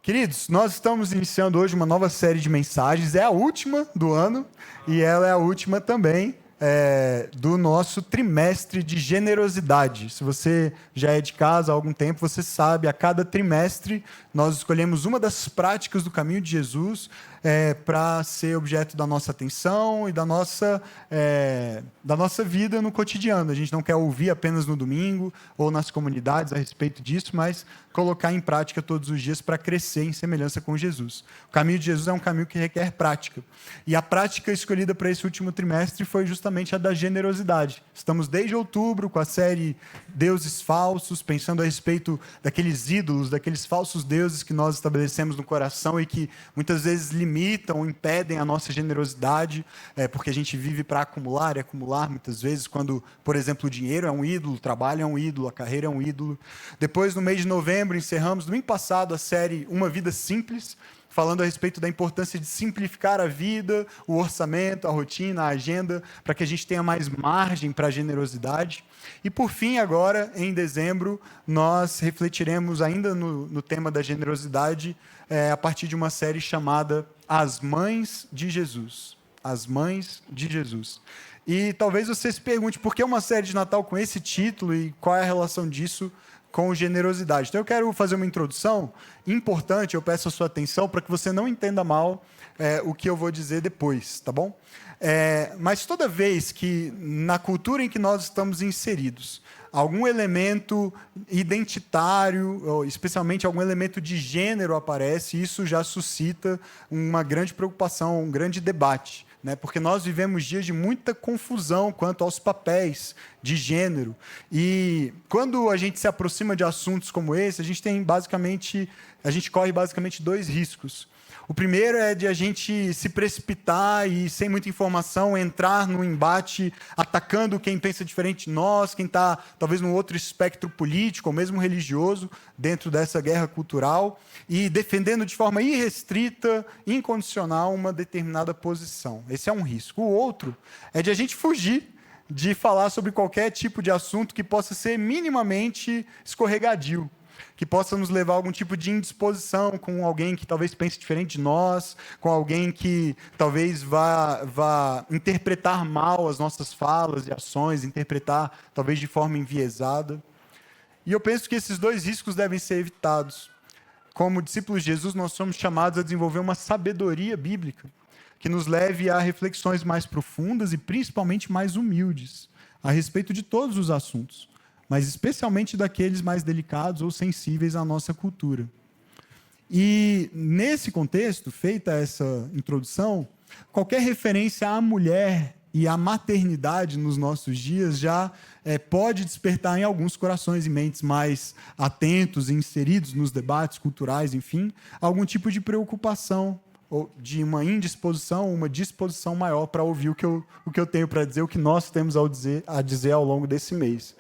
Queridos, nós estamos iniciando hoje uma nova série de mensagens. É a última do ano e ela é a última também do nosso trimestre de generosidade. Se você já é de casa há algum tempo, você sabe, a cada trimestre nós escolhemos uma das práticas do caminho de Jesus para ser objeto da nossa atenção e da nossa vida no cotidiano. A gente não quer ouvir apenas no domingo ou nas comunidades a respeito disso, mas colocar em prática todos os dias para crescer em semelhança com Jesus. O caminho de Jesus é um caminho que requer prática. E a prática escolhida para esse último trimestre foi justamente a da generosidade. Estamos desde outubro com a série Deuses Falsos, pensando a respeito daqueles ídolos, daqueles falsos deuses que nós estabelecemos no coração e que muitas vezes limitam, impedem a nossa generosidade, porque a gente vive para acumular e acumular muitas vezes, quando, por exemplo, o dinheiro é um ídolo, o trabalho é um ídolo, a carreira é um ídolo. Depois, no mês de novembro, encerramos, domingo passado, a série Uma Vida Simples, falando a respeito da importância de simplificar a vida, o orçamento, a rotina, a agenda, para que a gente tenha mais margem para a generosidade. E, por fim, agora, em dezembro, nós refletiremos ainda no tema da generosidade, a partir de uma série chamada As Mães de Jesus. As Mães de Jesus. E talvez você se pergunte, por que uma série de Natal com esse título e qual é a relação disso com generosidade? Então eu quero fazer uma introdução importante, eu peço a sua atenção para que você não entenda mal o que eu vou dizer depois, tá bom? Mas toda vez que na cultura em que nós estamos inseridos, algum elemento identitário, ou especialmente algum elemento de gênero aparece, isso já suscita uma grande preocupação, um grande debate. Porque nós vivemos dias de muita confusão quanto aos papéis de gênero. E quando a gente se aproxima de assuntos como esse, a gente corre basicamente dois riscos. O primeiro é de a gente se precipitar e, sem muita informação, entrar no embate atacando quem pensa diferente de nós, quem está talvez num outro espectro político ou mesmo religioso dentro dessa guerra cultural e defendendo de forma irrestrita, incondicional, uma determinada posição. Esse é um risco. O outro é de a gente fugir de falar sobre qualquer tipo de assunto que possa ser minimamente escorregadio, que possa nos levar a algum tipo de indisposição com alguém que talvez pense diferente de nós, com alguém que talvez vá interpretar mal as nossas falas e ações, interpretar talvez de forma enviesada. E eu penso que esses dois riscos devem ser evitados. Como discípulos de Jesus, nós somos chamados a desenvolver uma sabedoria bíblica que nos leve a reflexões mais profundas e principalmente mais humildes a respeito de todos os assuntos, mas especialmente daqueles mais delicados ou sensíveis à nossa cultura. E, nesse contexto, feita essa introdução, qualquer referência à mulher e à maternidade nos nossos dias já pode despertar em alguns corações e mentes mais atentos e inseridos nos debates culturais, enfim, algum tipo de preocupação, ou de uma indisposição, uma disposição maior para ouvir o que eu tenho para dizer, o que nós temos a dizer ao longo desse mês.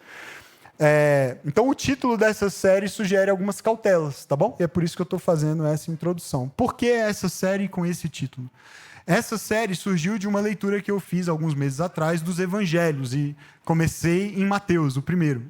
Então, o título dessa série sugere algumas cautelas, tá bom? E é por isso que eu estou fazendo essa introdução. Por que essa série com esse título? Essa série surgiu de uma leitura que eu fiz alguns meses atrás dos Evangelhos, e comecei em Mateus, o primeiro.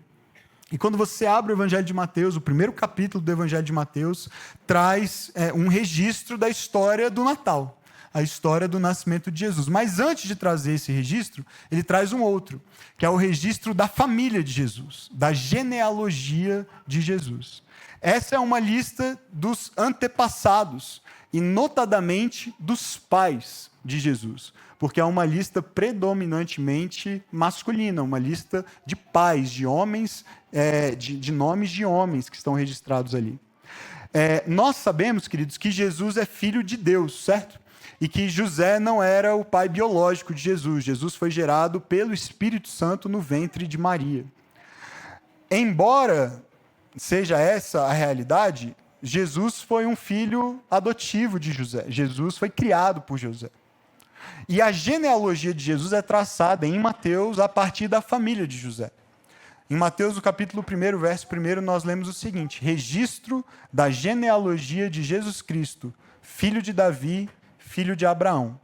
E quando você abre o Evangelho de Mateus, o primeiro capítulo do Evangelho de Mateus traz um registro da história do Natal, a história do nascimento de Jesus. Mas antes de trazer esse registro, ele traz um outro, que é o registro da família de Jesus, da genealogia de Jesus. Essa é uma lista dos antepassados, e notadamente dos pais de Jesus, porque é uma lista predominantemente masculina, uma lista de pais, de homens, de nomes de homens que estão registrados ali. Nós sabemos, queridos, que Jesus é filho de Deus, certo? E que José não era o pai biológico de Jesus. Jesus foi gerado pelo Espírito Santo no ventre de Maria. Embora seja essa a realidade, Jesus foi um filho adotivo de José. Jesus foi criado por José. E a genealogia de Jesus é traçada em Mateus a partir da família de José. Em Mateus, no capítulo 1, verso 1, nós lemos o seguinte: registro da genealogia de Jesus Cristo, filho de Davi, filho de Abraão.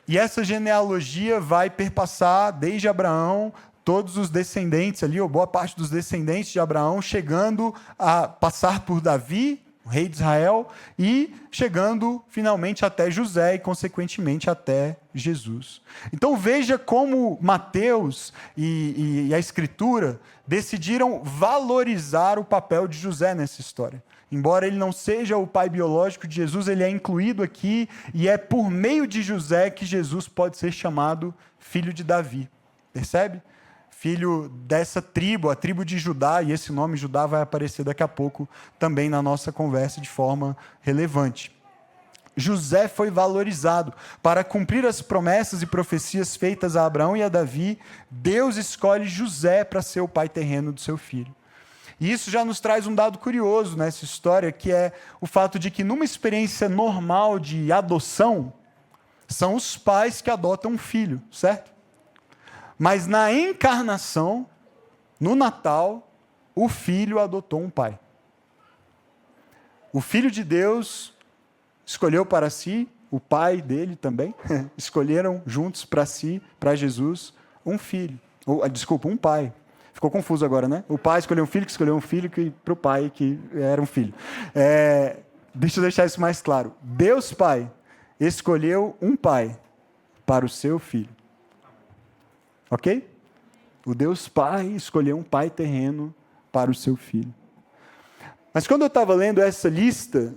E essa genealogia vai perpassar desde Abraão, todos os descendentes ali, ou boa parte dos descendentes de Abraão, chegando a passar por Davi, o rei de Israel, e chegando finalmente até José e, consequentemente, até Jesus. Então veja como Mateus e a Escritura decidiram valorizar o papel de José nessa história. Embora ele não seja o pai biológico de Jesus, ele é incluído aqui, e é por meio de José que Jesus pode ser chamado filho de Davi. Percebe? Filho dessa tribo, a tribo de Judá, e esse nome Judá vai aparecer daqui a pouco também na nossa conversa de forma relevante. José foi valorizado. Para cumprir as promessas e profecias feitas a Abraão e a Davi, Deus escolhe José para ser o pai terreno do seu filho. E isso já nos traz um dado curioso nessa história, que é o fato de que numa experiência normal de adoção, são os pais que adotam um filho, certo? Mas na encarnação, no Natal, o filho adotou um pai. O Filho de Deus escolheu para si, o pai dele também, escolheram juntos para si, para Jesus, um filho. Um pai. Ficou confuso agora, né? O pai escolheu um filho, que escolheu um filho, que para o pai, que era um filho. Deixa eu deixar isso mais claro. Deus Pai escolheu um pai para o seu filho. Ok? O Deus Pai escolheu um pai terreno para o seu filho. Mas quando eu estava lendo essa lista,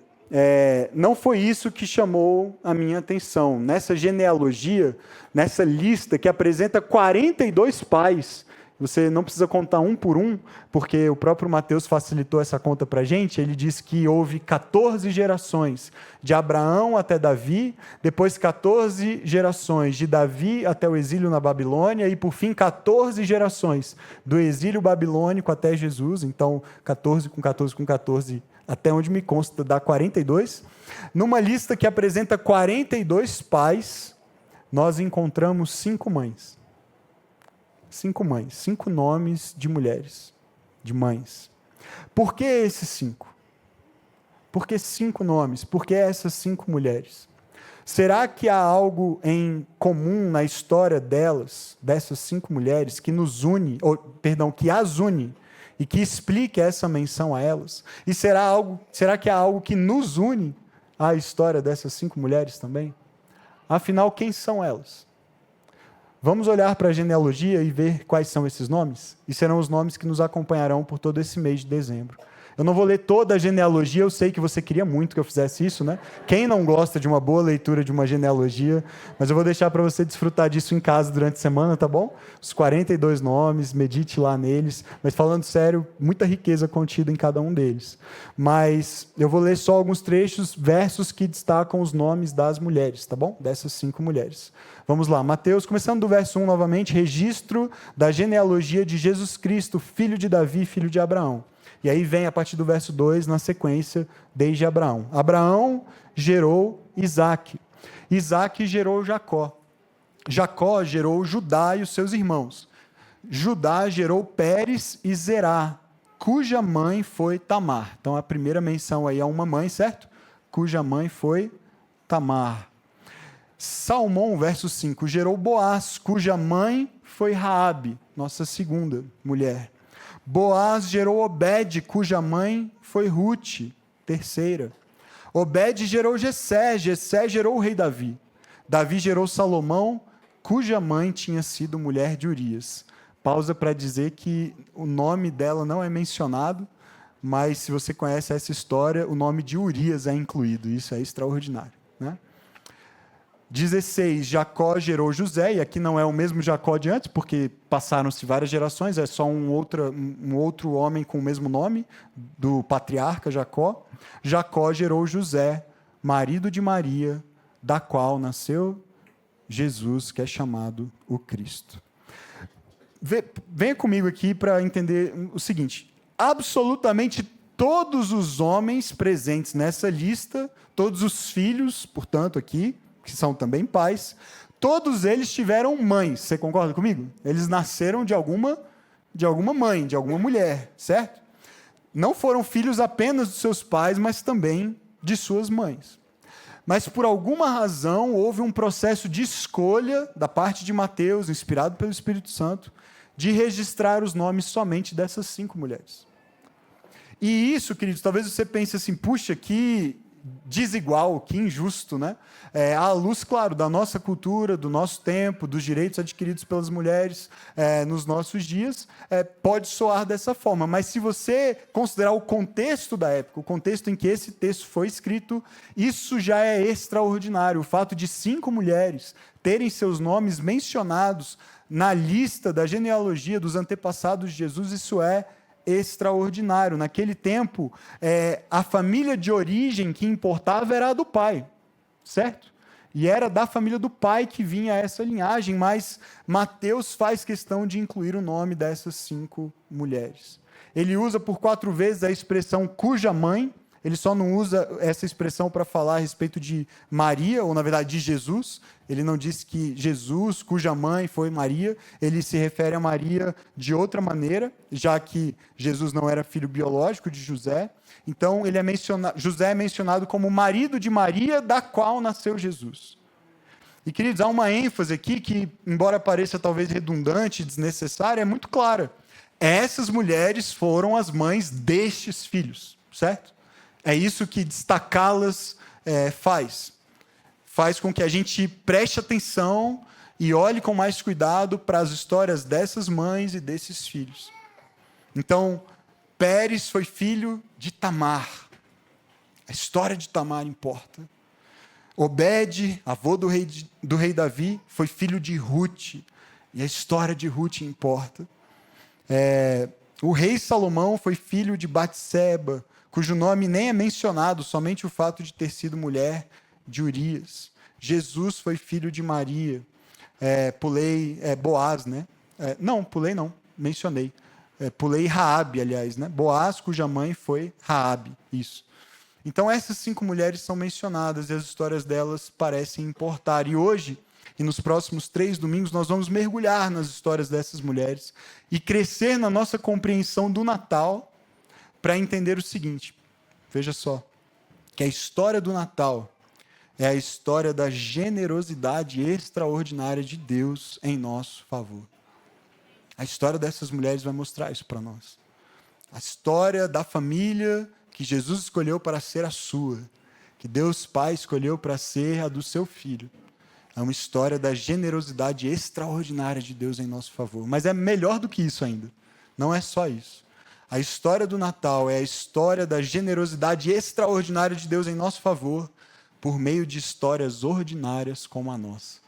não foi isso que chamou a minha atenção. Nessa genealogia, nessa lista que apresenta 42 pais, você não precisa contar um por um, porque o próprio Mateus facilitou essa conta para a gente. Ele diz que houve 14 gerações, de Abraão até Davi, depois 14 gerações, de Davi até o exílio na Babilônia, e por fim 14 gerações, do exílio babilônico até Jesus. Então, 14 com 14 com 14, até onde me consta, dá 42. Numa lista que apresenta 42 pais, nós encontramos 5 mães. 5 mães, 5 nomes de mulheres, de mães. Por que esses 5? Por que 5 nomes? Por que essas 5 mulheres? Será que há algo em comum na história delas, dessas 5 mulheres, que nos une, que as une, e que explique essa menção a elas? E será que há algo que nos une à história dessas 5 mulheres também? Afinal, quem são elas? Vamos olhar para a genealogia e ver quais são esses nomes? E serão os nomes que nos acompanharão por todo esse mês de dezembro. Eu não vou ler toda a genealogia, eu sei que você queria muito que eu fizesse isso, né? Quem não gosta de uma boa leitura de uma genealogia? Mas eu vou deixar para você desfrutar disso em casa durante a semana, tá bom? Os 42 nomes, medite lá neles. Mas falando sério, muita riqueza contida em cada um deles. Mas eu vou ler só alguns trechos, versos que destacam os nomes das mulheres, tá bom? Dessas 5 mulheres. Vamos lá, Mateus, começando do verso 1 novamente, registro da genealogia de Jesus Cristo, filho de Davi, filho de Abraão. E aí vem a partir do verso 2, na sequência, desde Abraão. Abraão gerou Isaque. Isaque gerou Jacó. Jacó gerou Judá e os seus irmãos. Judá gerou Pérez e Zerá, cuja mãe foi Tamar. Então a primeira menção aí é uma mãe, certo? Cuja mãe foi Tamar. Salmão, verso 5, gerou Boaz, cuja mãe foi Raabe, nossa segunda mulher. Boaz gerou Obed, cuja mãe foi Rute, terceira. Obed gerou Jessé, Jessé gerou o rei Davi. Davi gerou Salomão, cuja mãe tinha sido mulher de Urias. Pausa para dizer que o nome dela não é mencionado, mas se você conhece essa história, o nome de Urias é incluído. Isso é extraordinário, né? 16, Jacó gerou José, e aqui não é o mesmo Jacó de antes, porque passaram-se várias gerações, é só um outro homem com o mesmo nome, do patriarca Jacó. Jacó gerou José, marido de Maria, da qual nasceu Jesus, que é chamado o Cristo. Venha comigo aqui para entender o seguinte: absolutamente todos os homens presentes nessa lista, todos os filhos, portanto, aqui, que são também pais, todos eles tiveram mães. Você concorda comigo? Eles nasceram de alguma mãe, de alguma mulher, certo? Não foram filhos apenas dos seus pais, mas também de suas mães. Mas por alguma razão houve um processo de escolha da parte de Mateus, inspirado pelo Espírito Santo, de registrar os nomes somente dessas 5 mulheres. E isso, queridos, talvez você pense assim, puxa, que desigual, que injusto, né? À luz, claro, da nossa cultura, do nosso tempo, dos direitos adquiridos pelas mulheres nos nossos dias, pode soar dessa forma. Mas se você considerar o contexto da época, o contexto em que esse texto foi escrito, isso já é extraordinário. O fato de 5 mulheres terem seus nomes mencionados na lista da genealogia dos antepassados de Jesus, isso é extraordinário. Naquele tempo, a família de origem que importava era a do pai, certo? E era da família do pai que vinha essa linhagem, mas Mateus faz questão de incluir o nome dessas 5 mulheres. Ele usa por 4 vezes a expressão cuja mãe. Ele só não usa essa expressão para falar a respeito de Maria, ou na verdade de Jesus. Ele não diz que Jesus, cuja mãe foi Maria, ele se refere a Maria de outra maneira, já que Jesus não era filho biológico de José. Então, José é mencionado como marido de Maria, da qual nasceu Jesus. E, queridos, há uma ênfase aqui que, embora pareça talvez redundante, desnecessária, é muito clara. Essas mulheres foram as mães destes filhos, certo? É isso que destacá-las faz. Faz com que a gente preste atenção e olhe com mais cuidado para as histórias dessas mães e desses filhos. Então, Pérez foi filho de Tamar. A história de Tamar importa. Obed, avô do rei Davi, foi filho de Ruth. E a história de Ruth importa. O rei Salomão foi filho de Batseba, cujo nome nem é mencionado, somente o fato de ter sido mulher de Urias. Jesus foi filho de Maria. Pulei Boaz, né? Mencionei. Pulei Raabe, aliás, né? Boaz, cuja mãe foi Raabe, isso. Então, essas 5 mulheres são mencionadas e as histórias delas parecem importar. E hoje, e nos próximos 3 domingos, nós vamos mergulhar nas histórias dessas mulheres e crescer na nossa compreensão do Natal, para entender o seguinte, veja só, que a história do Natal é a história da generosidade extraordinária de Deus em nosso favor. A história dessas mulheres vai mostrar isso para nós. A história da família que Jesus escolheu para ser a sua, que Deus Pai escolheu para ser a do seu filho. É uma história da generosidade extraordinária de Deus em nosso favor. Mas é melhor do que isso ainda. Não é só isso. A história do Natal é a história da generosidade extraordinária de Deus em nosso favor, por meio de histórias ordinárias como a nossa.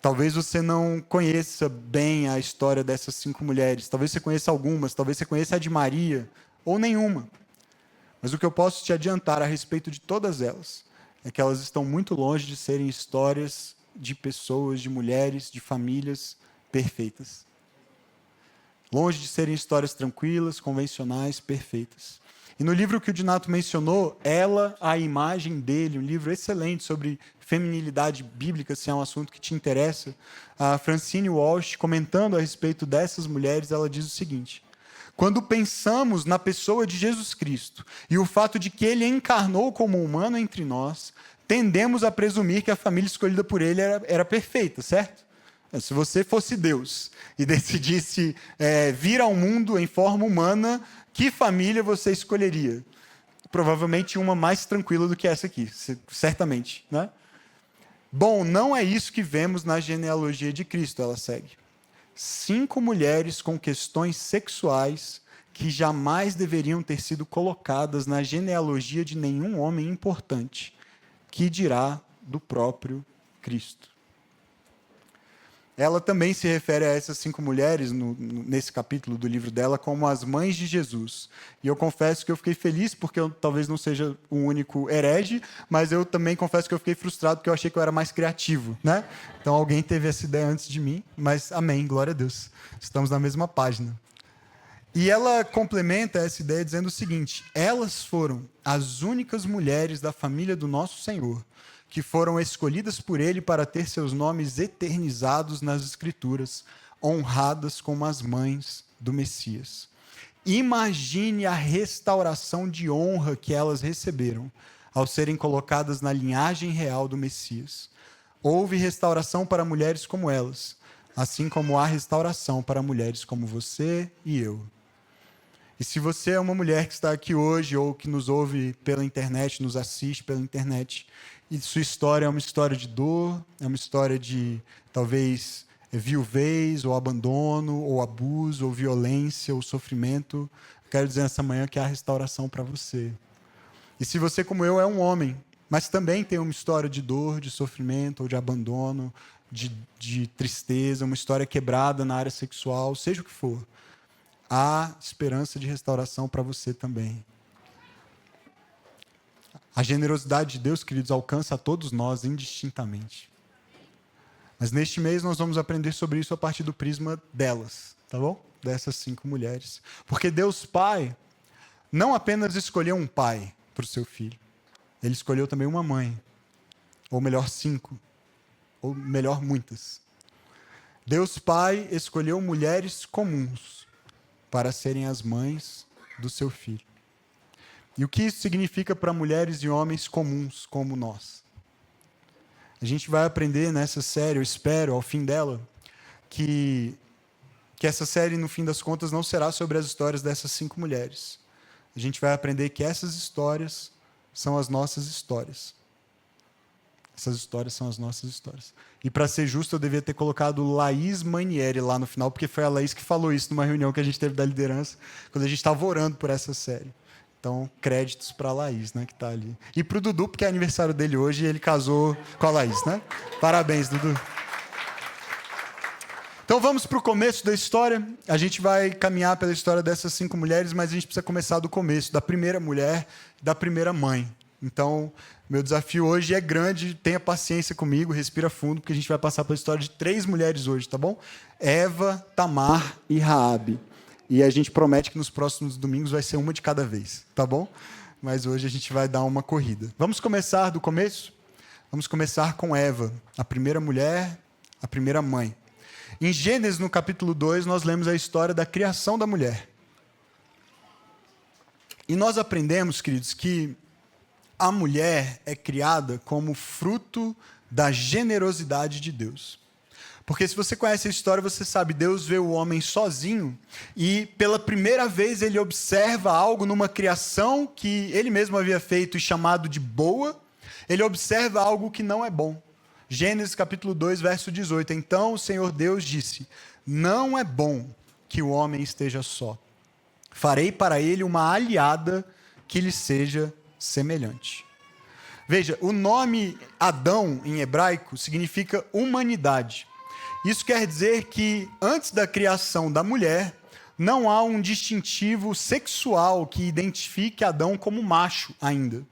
Talvez você não conheça bem a história dessas 5 mulheres, talvez você conheça algumas, talvez você conheça a de Maria, ou nenhuma. Mas o que eu posso te adiantar a respeito de todas elas é que elas estão muito longe de serem histórias de pessoas, de mulheres, de famílias perfeitas. Longe de serem histórias tranquilas, convencionais, perfeitas. E no livro que o Dinato mencionou, Ela, a Imagem dele, um livro excelente sobre feminilidade bíblica, se é um assunto que te interessa, a Francine Walsh, comentando a respeito dessas mulheres, ela diz o seguinte: quando pensamos na pessoa de Jesus Cristo e o fato de que ele encarnou como humano entre nós, tendemos a presumir que a família escolhida por ele era perfeita, certo? Se você fosse Deus e decidisse vir ao mundo em forma humana, que família você escolheria? Provavelmente uma mais tranquila do que essa aqui, certamente, né? Bom, não é isso que vemos na genealogia de Cristo, ela segue. 5 mulheres com questões sexuais que jamais deveriam ter sido colocadas na genealogia de nenhum homem importante, que dirá do próprio Cristo. Ela também se refere a essas 5 mulheres, nesse capítulo do livro dela, como as mães de Jesus. E eu confesso que eu fiquei feliz, porque eu talvez não seja o único herege, mas eu também confesso que eu fiquei frustrado, porque eu achei que eu era mais criativo, né? Então alguém teve essa ideia antes de mim, mas amém, glória a Deus. Estamos na mesma página. E ela complementa essa ideia dizendo o seguinte: elas foram as únicas mulheres da família do nosso Senhor que foram escolhidas por ele para ter seus nomes eternizados nas Escrituras, honradas como as mães do Messias. Imagine a restauração de honra que elas receberam ao serem colocadas na linhagem real do Messias. Houve restauração para mulheres como elas, assim como há restauração para mulheres como você e eu. E se você é uma mulher que está aqui hoje ou que nos ouve pela internet, nos assiste pela internet, e sua história é uma história de dor, é uma história de, talvez, viuvez, ou abandono, ou abuso, ou violência, ou sofrimento, eu quero dizer nessa manhã que há restauração para você. E se você, como eu, é um homem, mas também tem uma história de dor, de sofrimento, ou de abandono, de tristeza, uma história quebrada na área sexual, seja o que for, há esperança de restauração para você também. A generosidade de Deus, queridos, alcança a todos nós indistintamente. Mas neste mês nós vamos aprender sobre isso a partir do prisma delas, tá bom? Dessas 5 mulheres. Porque Deus Pai não apenas escolheu um pai para o seu filho, Ele escolheu também uma mãe. Ou melhor, 5. Ou melhor, muitas. Deus Pai escolheu mulheres comuns para serem as mães do seu filho. E o que isso significa para mulheres e homens comuns como nós? A gente vai aprender nessa série, eu espero, ao fim dela, que essa série, no fim das contas, não será sobre as histórias dessas 5 mulheres. A gente vai aprender que essas histórias são as nossas histórias. Essas histórias são as nossas histórias. E, para ser justo, eu devia ter colocado Laís Manieri lá no final, porque foi a Laís que falou isso numa reunião que a gente teve da liderança, quando a gente estava orando por essa série. Então, créditos para a Laís, né, que está ali. E para o Dudu, porque é aniversário dele hoje e ele casou com a Laís, né? Parabéns, Dudu. Então, vamos para o começo da história. A gente vai caminhar pela história dessas 5 mulheres, mas a gente precisa começar do começo, da primeira mulher, da primeira mãe. Então, meu desafio hoje é grande, tenha paciência comigo, respira fundo, porque a gente vai passar pela história de 3 mulheres hoje, tá bom? Eva, Tamar e Raabe. E a gente promete que nos próximos domingos vai ser uma de cada vez, tá bom? Mas hoje a gente vai dar uma corrida. Vamos começar do começo? Vamos começar com Eva, a primeira mulher, a primeira mãe. Em Gênesis, no capítulo 2, nós lemos a história da criação da mulher. E nós aprendemos, queridos, que a mulher é criada como fruto da generosidade de Deus. Porque se você conhece a história, você sabe, Deus vê o homem sozinho e pela primeira vez ele observa algo numa criação que ele mesmo havia feito e chamado de boa, ele observa algo que não é bom. Gênesis capítulo 2, verso 18. Então o Senhor Deus disse: não é bom que o homem esteja só. Farei para ele uma aliada que lhe seja semelhante. Veja, o nome Adão em hebraico significa humanidade. Isso quer dizer que antes da criação da mulher, não há um distintivo sexual que identifique Adão como macho ainda.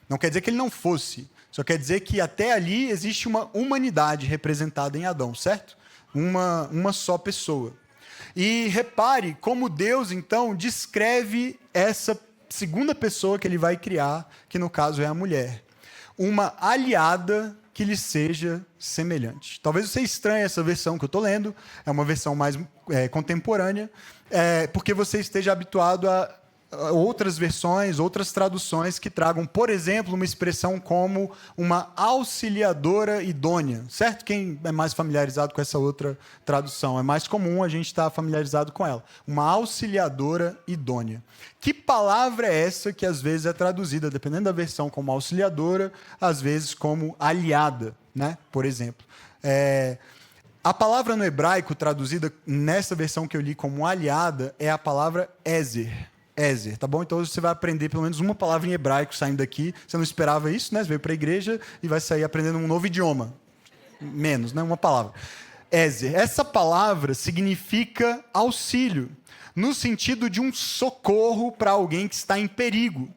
Não quer dizer que ele não fosse, só quer dizer que até ali existe uma humanidade representada em Adão, certo? Uma só pessoa. E repare como Deus, então, descreve essa segunda pessoa que ele vai criar, que no caso é a mulher. Uma aliada que lhe seja semelhante. Talvez você estranhe essa versão que eu estou lendo, é uma versão mais contemporânea, porque você esteja habituado a outras versões, outras traduções que tragam, por exemplo, uma expressão como uma auxiliadora idônea, certo? Quem é mais familiarizado com essa outra tradução? É mais comum a gente estar familiarizado com ela. Uma auxiliadora idônea. Que palavra é essa que às vezes é traduzida, dependendo da versão, como auxiliadora, às vezes como aliada, né? Por exemplo. A palavra no hebraico traduzida nessa versão que eu li como aliada é a palavra Ezer. Ezer, tá bom? Então você vai aprender pelo menos uma palavra em hebraico saindo daqui. Você não esperava isso, né? Você veio para a igreja e vai sair aprendendo um novo idioma. Menos, né? Uma palavra. Ezer. Essa palavra significa auxílio, no sentido de um socorro para alguém que está em perigo.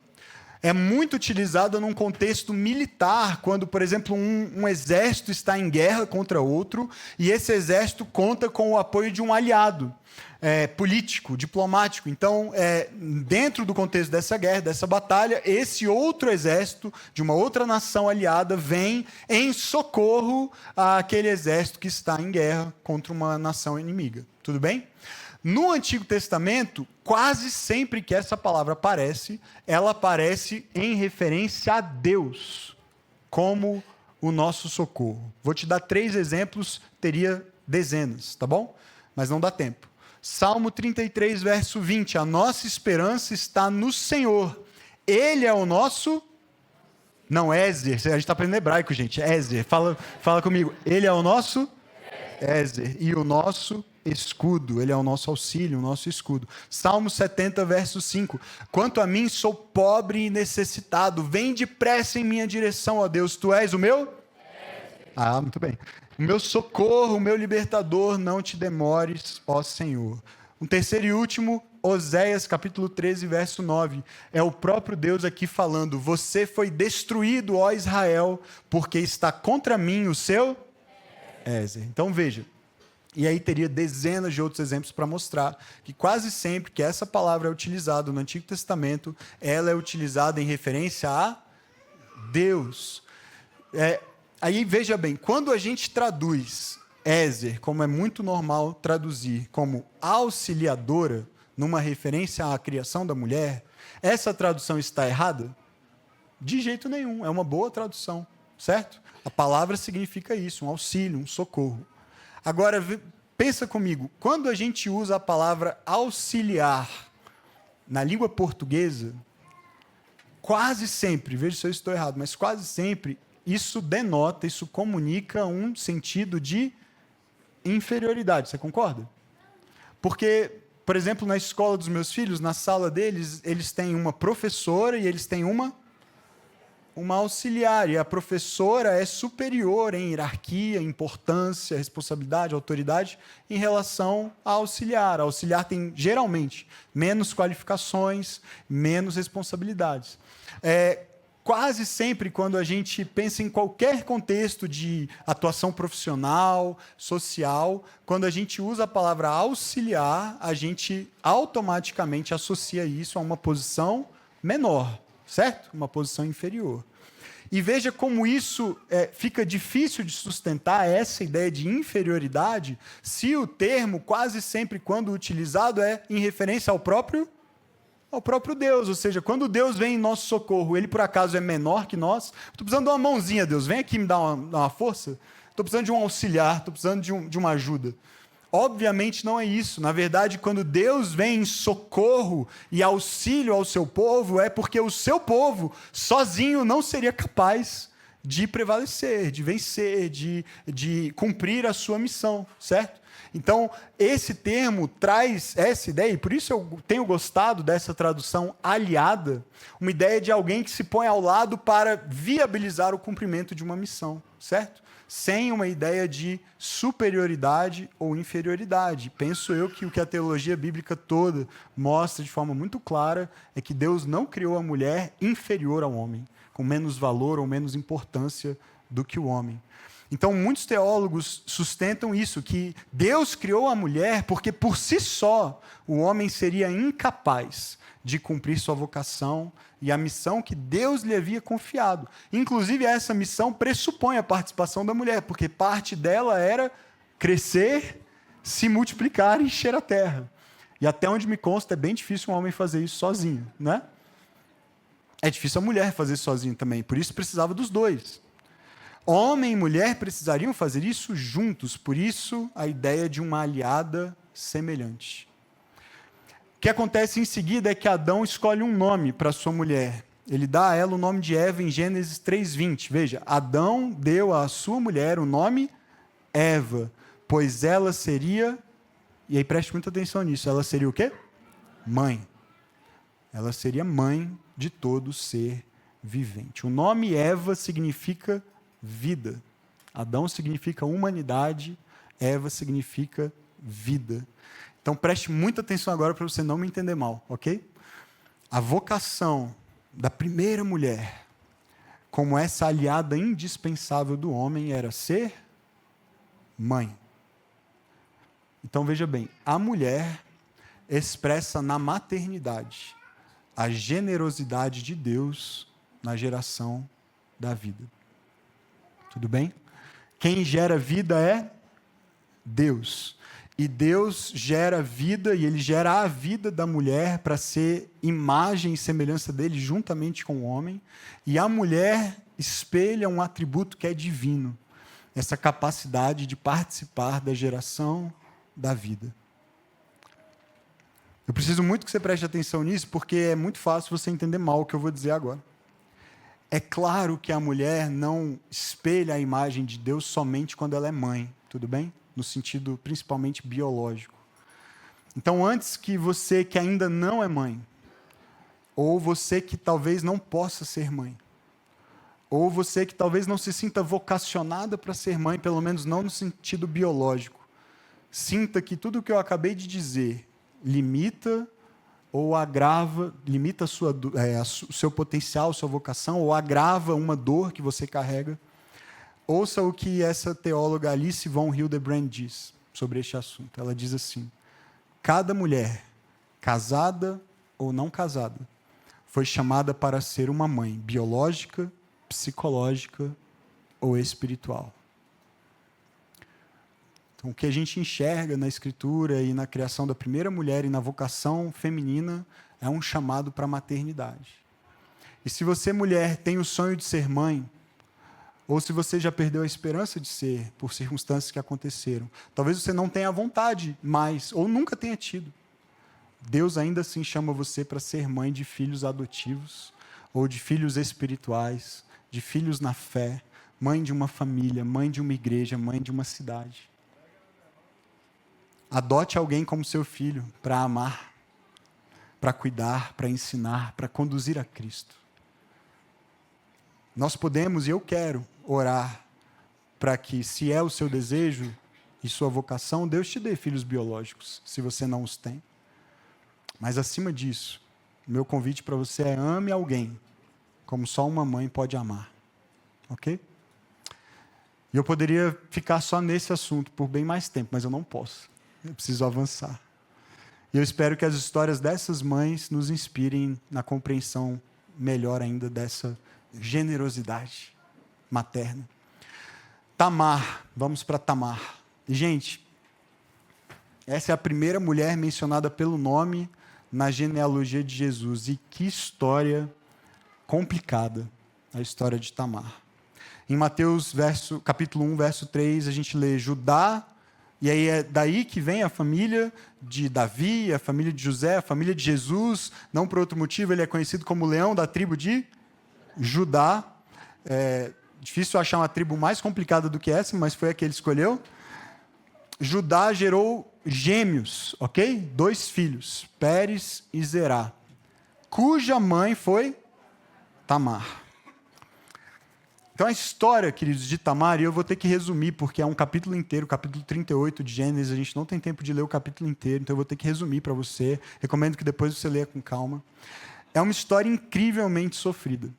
É muito utilizada num contexto militar, quando, por exemplo, um exército está em guerra contra outro e esse exército conta com o apoio de um aliado. Político, diplomático. Então, dentro do contexto dessa guerra, dessa batalha, esse outro exército de uma outra nação aliada vem em socorro àquele exército que está em guerra contra uma nação inimiga. Tudo bem? No Antigo Testamento, quase sempre que essa palavra aparece, ela aparece em referência a Deus como o nosso socorro. Vou te dar 3 exemplos, teria dezenas, tá bom? Mas não dá tempo. Salmo 33, verso 20. A nossa esperança está no Senhor. Ele é o nosso... Não, Ézer. A gente está aprendendo hebraico, gente. Ézer. Fala comigo. Ele é o nosso... Ézer. E o nosso escudo. Ele é o nosso auxílio, o nosso escudo. Salmo 70, verso 5. Quanto a mim, sou pobre e necessitado. Vem depressa em minha direção, ó Deus. Tu és o meu... Ah, muito bem. O meu socorro, o meu libertador, não te demores, ó Senhor. Um terceiro e último, Oséias, capítulo 13, verso 9. É o próprio Deus aqui falando: você foi destruído, ó Israel, porque está contra mim o seu Ézer. Então veja, e aí teria dezenas de outros exemplos para mostrar que quase sempre que essa palavra é utilizada no Antigo Testamento, ela é utilizada em referência a Deus. Aí veja bem, quando a gente traduz Ézer, como é muito normal traduzir, como auxiliadora, numa referência à criação da mulher, essa tradução está errada? De jeito nenhum, é uma boa tradução, certo? A palavra significa isso, um auxílio, um socorro. Agora, pensa comigo, quando a gente usa a palavra auxiliar na língua portuguesa, quase sempre, veja se eu estou errado, mas quase sempre, isso denota, isso comunica um sentido de inferioridade, você concorda? Porque, por exemplo, na escola dos meus filhos, na sala deles, eles têm uma professora e eles têm uma auxiliar, e a professora é superior em hierarquia, importância, responsabilidade, autoridade, em relação à auxiliar. A auxiliar tem, geralmente, menos qualificações, menos responsabilidades. Quase sempre, quando a gente pensa em qualquer contexto de atuação profissional, social, quando a gente usa a palavra auxiliar, a gente automaticamente associa isso a uma posição menor, certo? Uma posição inferior. E veja como isso fica difícil de sustentar essa ideia de inferioridade se o termo, quase sempre, quando utilizado, é em referência ao próprio Deus. Ou seja, quando Deus vem em nosso socorro, ele por acaso é menor que nós? Estou precisando de uma mãozinha, Deus, vem aqui me dar uma força. Estou precisando de um auxiliar, estou precisando de uma ajuda. Obviamente não é isso. Na verdade, quando Deus vem em socorro e auxílio ao seu povo, é porque o seu povo sozinho não seria capaz de prevalecer, de vencer, de cumprir a sua missão, certo? Então, esse termo traz essa ideia, e por isso eu tenho gostado dessa tradução aliada, uma ideia de alguém que se põe ao lado para viabilizar o cumprimento de uma missão, certo? Sem uma ideia de superioridade ou inferioridade. Penso eu que o que a teologia bíblica toda mostra de forma muito clara é que Deus não criou a mulher inferior ao homem, com menos valor ou menos importância do que o homem. Então, muitos teólogos sustentam isso, que Deus criou a mulher porque, por si só, o homem seria incapaz de cumprir sua vocação e a missão que Deus lhe havia confiado. Inclusive, essa missão pressupõe a participação da mulher, porque parte dela era crescer, se multiplicar e encher a terra. E até onde me consta, é bem difícil um homem fazer isso sozinho, né? É difícil a mulher fazer sozinho também, por isso precisava dos dois. Homem e mulher precisariam fazer isso juntos, por isso a ideia de uma aliada semelhante. O que acontece em seguida é que Adão escolhe um nome para sua mulher. Ele dá a ela o nome de Eva em Gênesis 3:20. Veja, Adão deu à sua mulher o nome Eva, pois ela seria, e aí preste muita atenção nisso, ela seria o quê? Mãe. Ela seria mãe de todo ser vivente. O nome Eva significa vida. Adão significa humanidade, Eva significa vida. Então preste muita atenção agora para você não me entender mal, ok? A vocação da primeira mulher, como essa aliada indispensável do homem, era ser mãe. Então veja bem, a mulher expressa na maternidade a generosidade de Deus na geração da vida. Tudo bem? Quem gera vida é Deus. E Deus gera vida, e Ele gera a vida da mulher para ser imagem e semelhança dele juntamente com o homem. E a mulher espelha um atributo que é divino, essa capacidade de participar da geração da vida. Eu preciso muito que você preste atenção nisso, porque é muito fácil você entender mal o que eu vou dizer agora. É claro que a mulher não espelha a imagem de Deus somente quando ela é mãe, tudo bem? No sentido principalmente biológico. Então, antes que você que ainda não é mãe, ou você que talvez não possa ser mãe, ou você que talvez não se sinta vocacionada para ser mãe, pelo menos não no sentido biológico, sinta que tudo o que eu acabei de dizer limita ou agrava, limita o seu potencial, sua vocação, ou agrava uma dor que você carrega. Ouça o que essa teóloga Alice von Hildebrand diz sobre este assunto. Ela diz assim: cada mulher, casada ou não casada, foi chamada para ser uma mãe biológica, psicológica ou espiritual. Então, o que a gente enxerga na Escritura e na criação da primeira mulher e na vocação feminina é um chamado para a maternidade. E se você, mulher, tem o sonho de ser mãe, ou se você já perdeu a esperança de ser, por circunstâncias que aconteceram, talvez você não tenha vontade mais, ou nunca tenha tido, Deus ainda assim chama você para ser mãe de filhos adotivos, ou de filhos espirituais, de filhos na fé, mãe de uma família, mãe de uma igreja, mãe de uma cidade. Adote alguém como seu filho para amar, para cuidar, para ensinar, para conduzir a Cristo. Nós podemos, e eu quero, orar para que, se é o seu desejo e sua vocação, Deus te dê filhos biológicos, se você não os tem. Mas, acima disso, meu convite para você é: ame alguém como só uma mãe pode amar. Ok? E eu poderia ficar só nesse assunto por bem mais tempo, mas eu não posso. Eu preciso avançar. E eu espero que as histórias dessas mães nos inspirem na compreensão melhor ainda dessa generosidade materna. Tamar, vamos para Tamar. E, gente, essa é a primeira mulher mencionada pelo nome na genealogia de Jesus. E que história complicada a história de Tamar. Em Mateus capítulo 1, verso 3, a gente lê Judá, e aí é daí que vem a família de Davi, a família de José, a família de Jesus. Não por outro motivo, ele é conhecido como leão da tribo de Judá. É difícil achar uma tribo mais complicada do que essa, mas foi a que ele escolheu. Judá gerou gêmeos, ok? 2 filhos, Pérez e Zerá, cuja mãe foi Tamar. Então, a história, queridos, de Tamar, e eu vou ter que resumir, porque é um capítulo inteiro, capítulo 38 de Gênesis, a gente não tem tempo de ler o capítulo inteiro, então eu vou ter que resumir para você. Recomendo que depois você leia com calma. É uma história incrivelmente sofrida.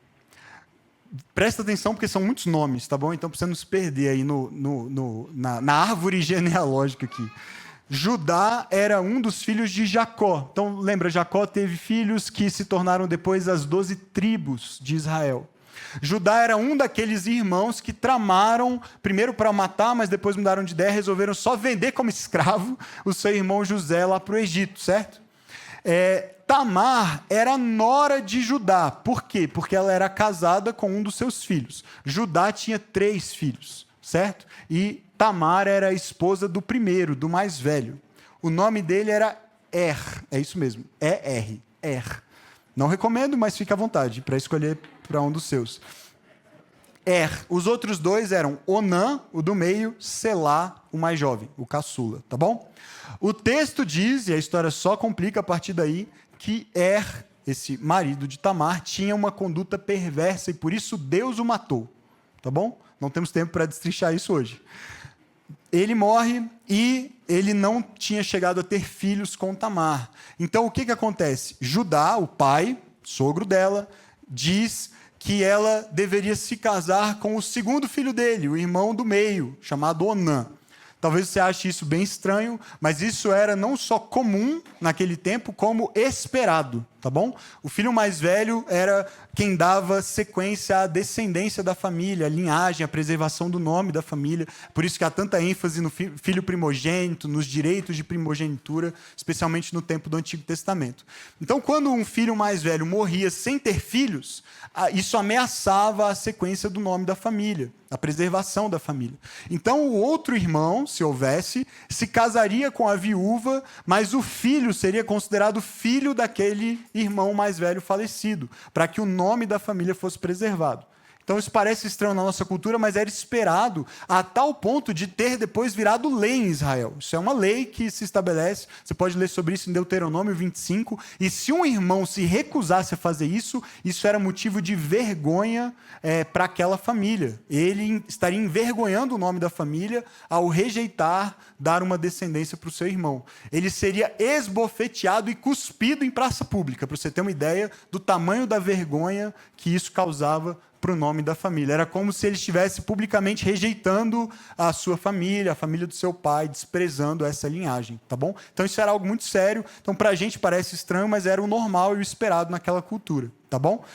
Presta atenção, porque são muitos nomes, tá bom? Então, para você não se perder aí na árvore genealógica aqui. Judá era um dos filhos de Jacó. Então, lembra, Jacó teve filhos que se tornaram depois as 12 tribos de Israel. Judá era um daqueles irmãos que tramaram, primeiro para matar, mas depois mudaram de ideia, resolveram só vender como escravo o seu irmão José lá para o Egito, certo? Tamar era nora de Judá. Por quê? Porque ela era casada com um dos seus filhos. Judá tinha 3 filhos, certo? E Tamar era a esposa do primeiro, do mais velho. O nome dele era É isso mesmo, Er. Não recomendo, mas fique à vontade para escolher para um dos seus. Os outros 2 eram Onã, o do meio, Selá, o mais jovem, o caçula, tá bom? O texto diz, e a história só complica a partir daí, que esse marido de Tamar, tinha uma conduta perversa e por isso Deus o matou, tá bom? Não temos tempo para destrinchar isso hoje. Ele morre e ele não tinha chegado a ter filhos com Tamar. Então, o que acontece? Judá, o pai, sogro dela, diz que ela deveria se casar com o segundo filho dele, o irmão do meio, chamado Onã. Talvez você ache isso bem estranho, mas isso era não só comum naquele tempo, como esperado, tá bom? O filho mais velho era quem dava sequência à descendência da família, a linhagem, a preservação do nome da família. Por isso que há tanta ênfase no filho primogênito, nos direitos de primogenitura, especialmente no tempo do Antigo Testamento. Então, quando um filho mais velho morria sem ter filhos, isso ameaçava a sequência do nome da família, a preservação da família. Então, o outro irmão, se houvesse, se casaria com a viúva, mas o filho seria considerado filho daquele irmão mais velho falecido, para que o nome da família fosse preservado. Então, isso parece estranho na nossa cultura, mas era esperado a tal ponto de ter depois virado lei em Israel. Isso é uma lei que se estabelece, você pode ler sobre isso em Deuteronômio 25, e se um irmão se recusasse a fazer isso, isso era motivo de vergonha para aquela família. Ele estaria envergonhando o nome da família ao rejeitar dar uma descendência para o seu irmão. Ele seria esbofeteado e cuspido em praça pública, para você ter uma ideia do tamanho da vergonha que isso causava para o nome da família. Era como se ele estivesse publicamente rejeitando a sua família, a família do seu pai, desprezando essa linhagem, tá bom? Então isso era algo muito sério. Então para a gente parece estranho, mas era o normal e o esperado naquela cultura, tá bom?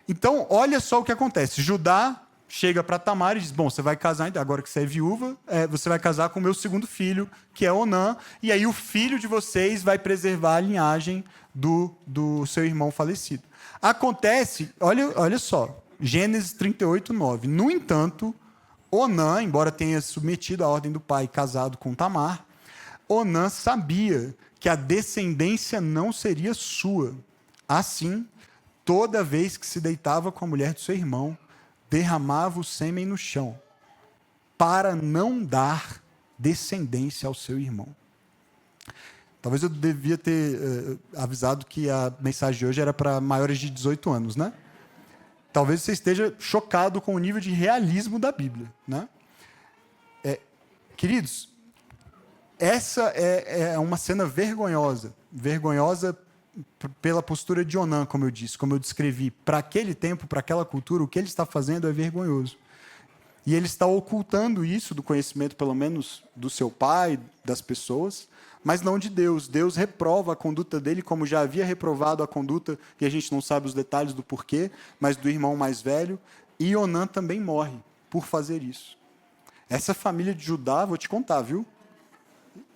Então olha só o que acontece. Judá chega para Tamar e diz, bom, você vai casar, agora que você é viúva, você vai casar com o meu segundo filho, que é Onã, e aí o filho de vocês vai preservar a linhagem do seu irmão falecido. Acontece, olha só, Gênesis 38, 9. No entanto, Onã, embora tenha submetido à ordem do pai e casado com Tamar, Onã sabia que a descendência não seria sua. Assim, toda vez que se deitava com a mulher do seu irmão, derramava o sêmen no chão, para não dar descendência ao seu irmão. Talvez eu devia ter avisado que a mensagem de hoje era para maiores de 18 anos, né? Talvez você esteja chocado com o nível de realismo da Bíblia, né? Queridos, essa é uma cena vergonhosa. Vergonhosa pela postura de Onã, como eu disse, como eu descrevi. Para aquele tempo, para aquela cultura, o que ele está fazendo é vergonhoso. E ele está ocultando isso do conhecimento, pelo menos, do seu pai, das pessoas, mas não de Deus. Deus reprova a conduta dele, como já havia reprovado a conduta, e a gente não sabe os detalhes do porquê, mas do irmão mais velho. E Onã também morre por fazer isso. Essa família de Judá, vou te contar, viu?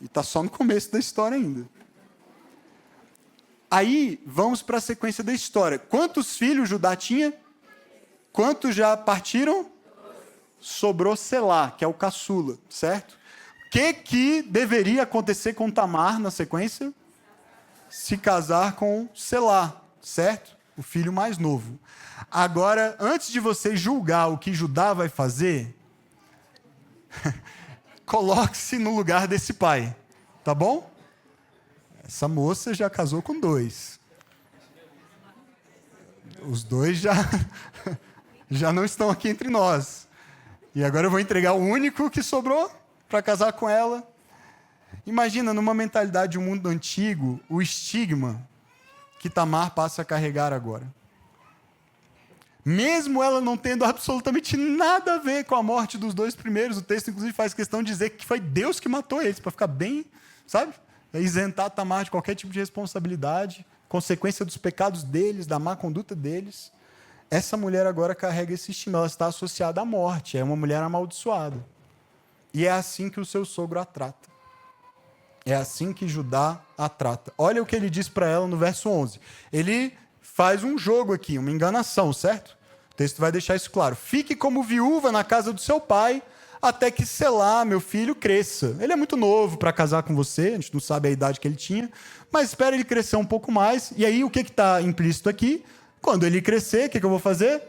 E está só no começo da história ainda. Aí, vamos para a sequência da história. Quantos filhos Judá tinha? Quantos já partiram? Sobrou Selá, que é o caçula, certo? O que deveria acontecer com Tamar na sequência? Se casar com Selá, certo? O filho mais novo. Agora, antes de você julgar o que Judá vai fazer, coloque-se no lugar desse pai, tá bom? Essa moça já casou com 2. Os 2 já não estão aqui entre nós. E agora eu vou entregar o único que sobrou para casar com ela. Imagina, numa mentalidade do mundo antigo, o estigma que Tamar passa a carregar agora. Mesmo ela não tendo absolutamente nada a ver com a morte dos 2 primeiros, o texto inclusive faz questão de dizer que foi Deus que matou eles, para ficar bem, sabe? Isentar Tamar de qualquer tipo de responsabilidade, consequência dos pecados deles, da má conduta deles. Essa mulher agora carrega esse estigma, ela está associada à morte, é uma mulher amaldiçoada. E é assim que o seu sogro a trata. É assim que Judá a trata. Olha o que ele diz para ela no verso 11. Ele faz um jogo aqui, uma enganação, certo? O texto vai deixar isso claro. Fique como viúva na casa do seu pai, até que Selá, meu filho, cresça. Ele é muito novo para casar com você, a gente não sabe a idade que ele tinha, mas espera ele crescer um pouco mais. E aí, o que está implícito aqui? Quando ele crescer, o que eu vou fazer?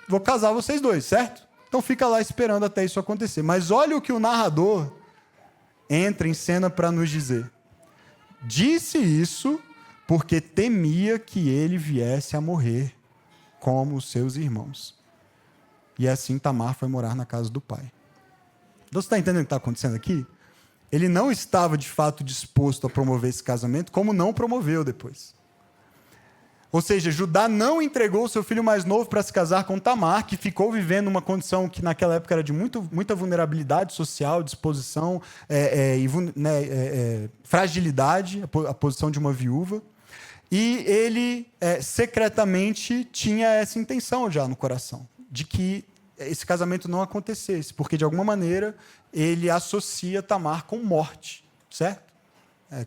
Vou casar vocês 2, certo? Então fica lá esperando até isso acontecer. Mas olha o que o narrador entra em cena para nos dizer. Disse isso porque temia que ele viesse a morrer como os seus irmãos. E assim Tamar foi morar na casa do pai. Então você está entendendo o que está acontecendo aqui? Ele não estava de fato disposto a promover esse casamento, como não promoveu depois. Ou seja, Judá não entregou o seu filho mais novo para se casar com Tamar, que ficou vivendo uma condição que naquela época era de muita vulnerabilidade social, disposição fragilidade, a posição de uma viúva. E ele secretamente tinha essa intenção já no coração, de que esse casamento não acontecesse, porque de alguma maneira ele associa Tamar com morte, certo?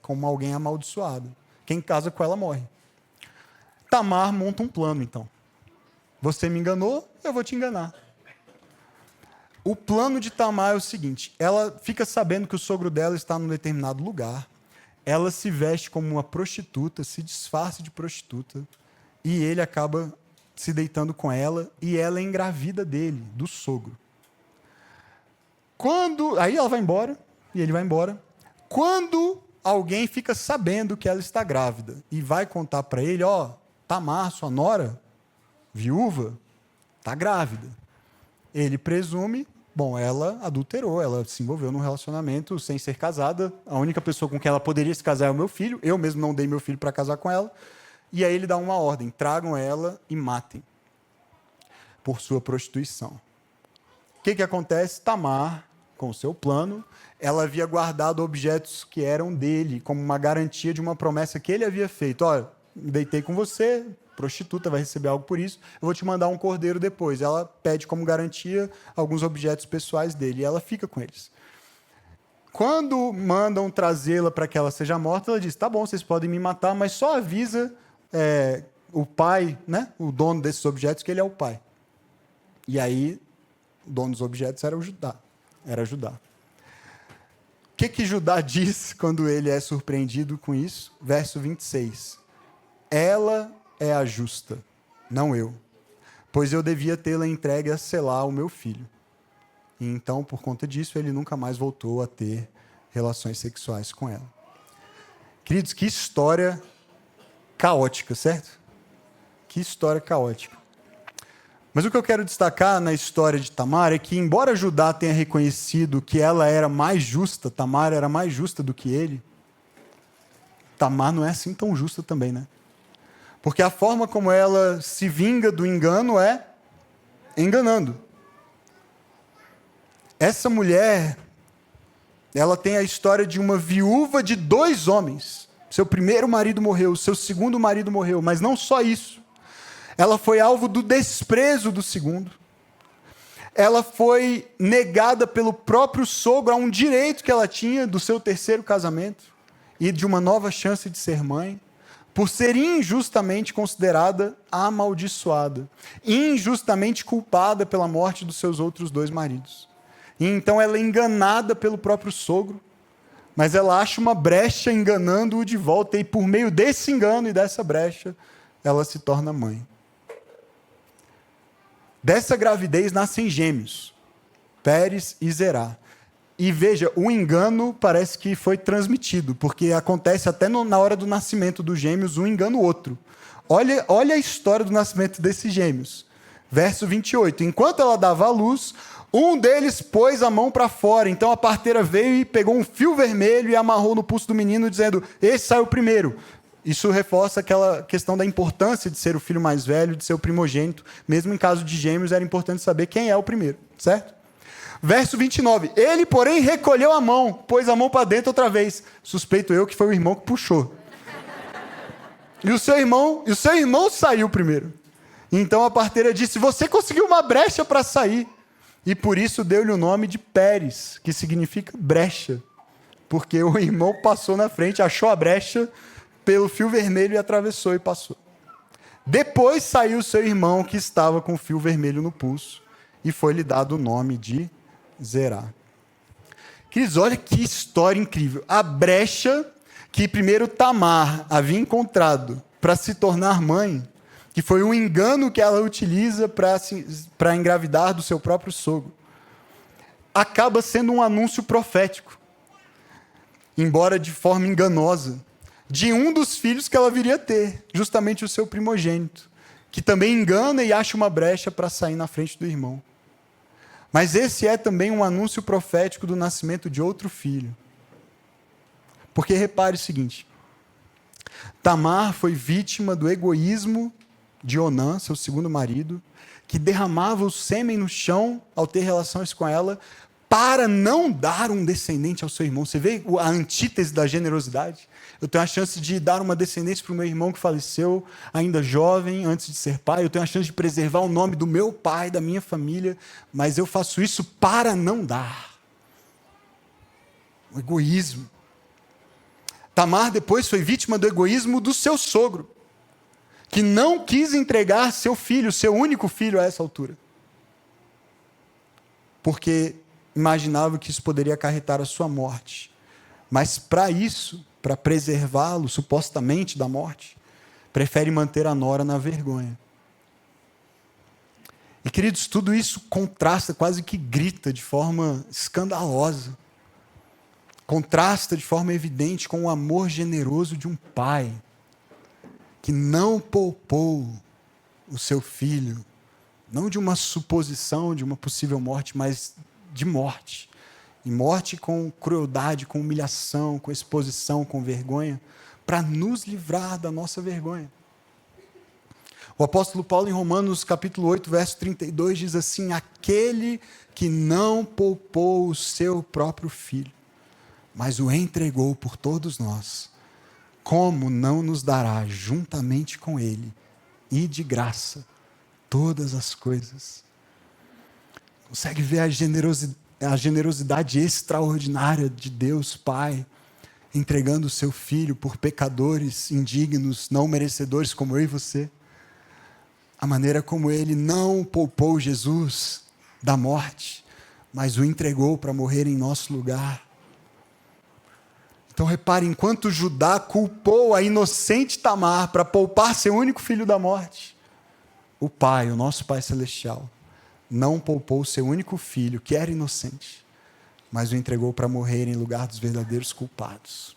Como alguém amaldiçoado. Quem casa com ela morre. Tamar monta um plano, então. Você me enganou, eu vou te enganar. O plano de Tamar é o seguinte: ela fica sabendo que o sogro dela está num determinado lugar, ela se veste como uma prostituta, se disfarça de prostituta, e ele acaba se deitando com ela, e ela é engravida dele, do sogro. Aí ela vai embora, e ele vai embora. Quando alguém fica sabendo que ela está grávida, e vai contar para ele, Tamar, sua nora, viúva, está grávida. Ele presume, ela adulterou, ela se envolveu num relacionamento sem ser casada, a única pessoa com quem ela poderia se casar é o meu filho, eu mesmo não dei meu filho para casar com ela, e aí ele dá uma ordem: tragam ela e matem por sua prostituição. O que acontece? Tamar, com o seu plano, ela havia guardado objetos que eram dele, como uma garantia de uma promessa que ele havia feito. Olha, deitei com você, prostituta, vai receber algo por isso, eu vou te mandar um cordeiro depois. Ela pede como garantia alguns objetos pessoais dele, e ela fica com eles. Quando mandam trazê-la para que ela seja morta, ela diz: tá bom, vocês podem me matar, mas só avisa o pai, né, o dono desses objetos, que ele é o pai. E aí, o dono dos objetos era Judá. O que Judá diz quando ele é surpreendido com isso? Verso 26. Ela é a justa, não eu, pois eu devia tê-la entregue a selar o meu filho. E então, por conta disso, ele nunca mais voltou a ter relações sexuais com ela. Queridos, que história caótica, certo? Que história caótica. Mas o que eu quero destacar na história de Tamar é que, embora Judá tenha reconhecido que ela era mais justa, Tamar era mais justa do que ele, Tamar não é assim tão justa também, né? Porque a forma como ela se vinga do engano é enganando. Essa mulher, ela tem a história de uma viúva de 2 homens. Seu primeiro marido morreu, seu segundo marido morreu, mas não só isso. Ela foi alvo do desprezo do segundo. Ela foi negada pelo próprio sogro a um direito que ela tinha do seu terceiro casamento e de uma nova chance de ser mãe, por ser injustamente considerada amaldiçoada, injustamente culpada pela morte dos seus outros 2 maridos. E então ela é enganada pelo próprio sogro, mas ela acha uma brecha enganando-o de volta, e por meio desse engano e dessa brecha, ela se torna mãe. Dessa gravidez nascem gêmeos, Pérez e Zerá. E veja, o engano parece que foi transmitido, porque acontece até na hora do nascimento dos gêmeos, um engana o outro. Olha a história do nascimento desses gêmeos. Verso 28. Enquanto ela dava à luz, um deles pôs a mão para fora. Então a parteira veio e pegou um fio vermelho e amarrou no pulso do menino, dizendo: esse saiu primeiro. Isso reforça aquela questão da importância de ser o filho mais velho, de ser o primogênito. Mesmo em caso de gêmeos, era importante saber quem é o primeiro, certo? Verso 29. Ele, porém, recolheu a mão, pôs a mão para dentro outra vez. Suspeito eu que foi o irmão que puxou. E o seu irmão saiu primeiro. Então a parteira disse: você conseguiu uma brecha para sair. E por isso deu-lhe o nome de Pérez, que significa brecha. Porque o irmão passou na frente, achou a brecha pelo fio vermelho e atravessou e passou. Depois saiu seu irmão, que estava com o fio vermelho no pulso, e foi-lhe dado o nome de Zerá. Queridos, olha que história incrível. A brecha que primeiro Tamar havia encontrado para se tornar mãe, que foi um engano que ela utiliza para engravidar do seu próprio sogro, acaba sendo um anúncio profético, embora de forma enganosa, de um dos filhos que ela viria a ter, justamente o seu primogênito, que também engana e acha uma brecha para sair na frente do irmão. Mas esse é também um anúncio profético do nascimento de outro filho. Porque repare o seguinte: Tamar foi vítima do egoísmo de Onã, seu segundo marido, que derramava o sêmen no chão ao ter relações com ela, para não dar um descendente ao seu irmão. Você vê a antítese da generosidade? Eu tenho a chance de dar uma descendência para o meu irmão que faleceu ainda jovem, antes de ser pai. Eu tenho a chance de preservar o nome do meu pai, da minha família, mas eu faço isso para não dar. O egoísmo. Tamar depois foi vítima do egoísmo do seu sogro, que não quis entregar seu filho, seu único filho a essa altura, porque imaginava que isso poderia acarretar a sua morte. Mas para isso, para preservá-lo supostamente da morte, prefere manter a nora na vergonha. E queridos, tudo isso contrasta, quase que grita de forma escandalosa, contrasta de forma evidente com o amor generoso de um pai que não poupou o seu filho, não de uma suposição de uma possível morte, mas de morte. E morte com crueldade, com humilhação, com exposição, com vergonha, para nos livrar da nossa vergonha. O apóstolo Paulo, em Romanos capítulo 8, verso 32, diz assim: aquele que não poupou o seu próprio filho, mas o entregou por todos nós, como não nos dará juntamente com ele e de graça todas as coisas? Consegue ver a generosidade extraordinária de Deus Pai, entregando o seu Filho por pecadores indignos, não merecedores como eu e você? A maneira como Ele não poupou Jesus da morte, mas o entregou para morrer em nosso lugar. Então repare, enquanto Judá culpou a inocente Tamar para poupar seu único filho da morte, o Pai, o nosso Pai Celestial, não poupou o seu único filho, que era inocente, mas o entregou para morrer em lugar dos verdadeiros culpados.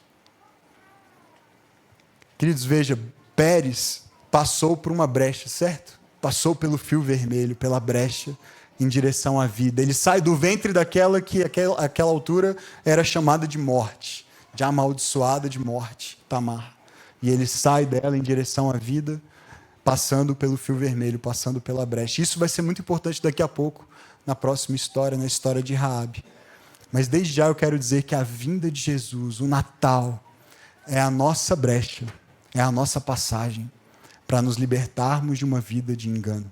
Queridos, veja, Pérez passou por uma brecha, certo? Passou pelo fio vermelho, pela brecha, em direção à vida. Ele sai do ventre daquela que, àquela altura, era chamada de morte, de amaldiçoada de morte, Tamar. E ele sai dela em direção à vida, passando pelo fio vermelho, passando pela brecha. Isso vai ser muito importante daqui a pouco, na próxima história, na história de Raabe. Mas desde já eu quero dizer que a vinda de Jesus, o Natal, é a nossa brecha, é a nossa passagem para nos libertarmos de uma vida de engano.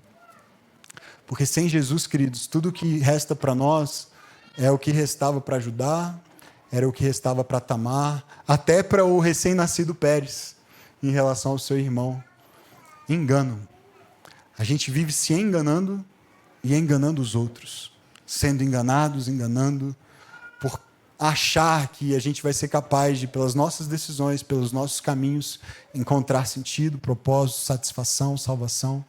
Porque sem Jesus, queridos, tudo que resta para nós é o que restava para Judá, era o que restava para Tamar, até para o recém-nascido Pérez, em relação ao seu irmão. Engano. A gente vive se enganando e enganando os outros. Sendo enganados, enganando, por achar que a gente vai ser capaz de, pelas nossas decisões, pelos nossos caminhos, encontrar sentido, propósito, satisfação, salvação.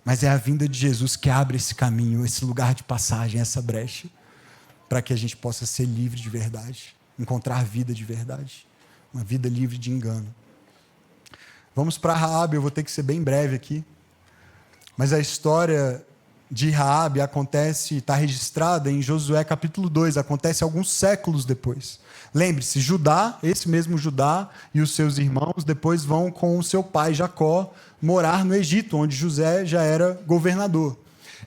Mas é a vinda de Jesus que abre esse caminho, esse lugar de passagem, essa brecha, para que a gente possa ser livre de verdade, encontrar vida de verdade, uma vida livre de engano. Vamos para Raabe, eu vou ter que ser bem breve aqui. Mas a história de Raabe acontece, está registrada em Josué capítulo 2, acontece alguns séculos depois. Lembre-se, Judá, esse mesmo Judá e os seus irmãos, depois vão com o seu pai Jacó morar no Egito, onde José já era governador.